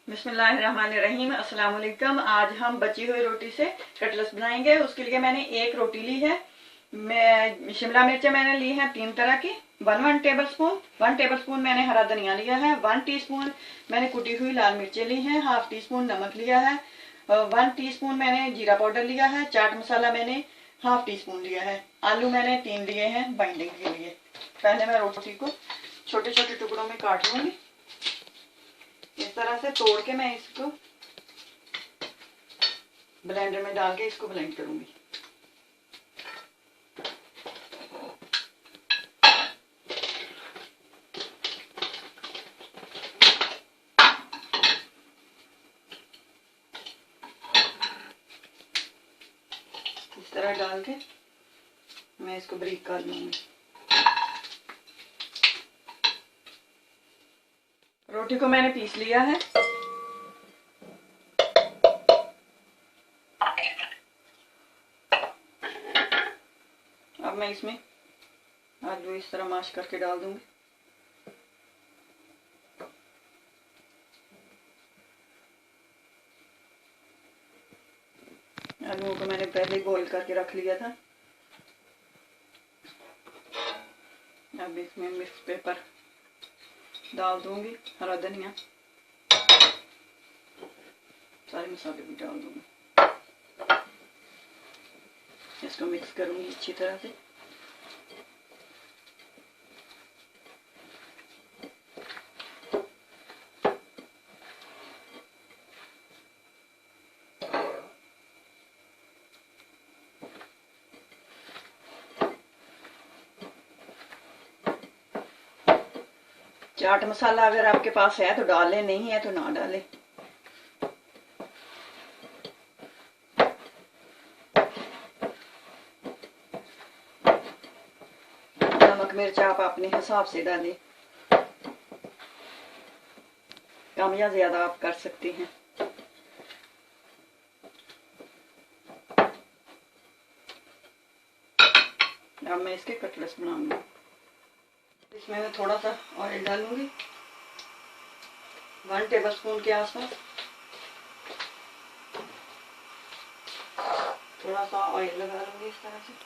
बिस्मिल्लाहिर्रहमानिर्रहीम। अस्सलाम वालेकुम। आज हम बची हुई रोटी से कटलेट्स बनाएंगे। उसके लिए मैंने एक रोटी ली है। मैं शिमला मिर्चें मैंने ली हैं 3 तरह की। 1 टेबल स्पून मैंने हरा धनिया लिया है। 1 टीस्पून मैंने कुटी हुई लाल मिर्चें ली हैं। हाफ टी स्पून नमक लिया है। 1 टीस्पून मैंने जीरा पाउडर लिया है। चाट मसाला मैंने हाफ टी स्पून लिया है। आलू मैंने 3 लिए हैं बाइंडिंग के लिए। पहले मैं रोटी को छोटे छोटे टुकड़ों में काट लूंगी। इस तरह से तोड़ के मैं इसको ब्लेंडर में डाल के इसको ब्लेंड करूंगी। इस तरह डाल के मैं इसको बारीक कर लूंगी। रोटी को मैंने पीस लिया है। अब मैं इसमें आलू इस तरह मैश करके डाल दूंगी। आलूओं को मैंने पहले बॉईल करके रख लिया था। अब इसमें मिक्स पेपर डाल दूंगी, हरा धनिया, सारे मसाले भी डाल दूंगी। इसको मिक्स करूंगी अच्छी तरह से। चाट मसाला अगर आपके पास है तो डालें, नहीं है तो ना डालें। नमक मिर्च आप अपने हिसाब से डालें, कम या ज्यादा आप कर सकते हैं। अब मैं इसके कटलेट्स बनाऊंगी। इसमें मैं थोड़ा सा ऑयल डालूंगी, 1 टेबल स्पून के आसपास। थोड़ा सा ऑयल लगा लूंगी इस तरह से।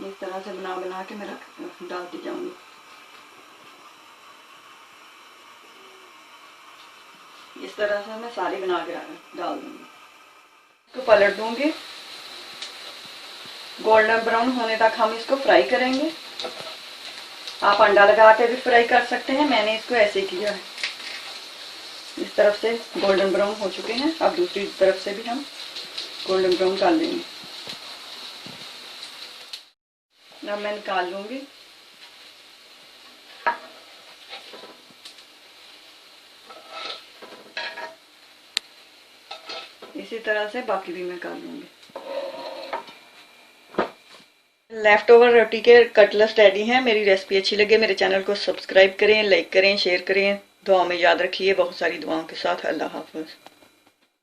इस तरह से बना बना के मैं डालती जाऊंगी। इस तरह से मैं सारी बना के डाल दूंगी। इसको पलट दूंगी। गोल्डन ब्राउन होने तक हम इसको फ्राई करेंगे। आप अंडा लगा के भी फ्राई कर सकते हैं, मैंने इसको ऐसे किया है। इस तरफ से गोल्डन ब्राउन हो चुके हैं। अब दूसरी तरफ से भी हम गोल्डन ब्राउन कर लेंगे। अब मैं निकाल लूंगी। इसी तरह से बाकी भी मैं कर लूंगी। लेफ्ट ओवर रोटी के कटलेट्स रेडी हैं। मेरी रेसिपी अच्छी लगे मेरे चैनल को सब्सक्राइब करें, लाइक करें, शेयर करें। दुआ में याद रखिए। बहुत सारी दुआओं के साथ। अल्लाह हाफ़िज़।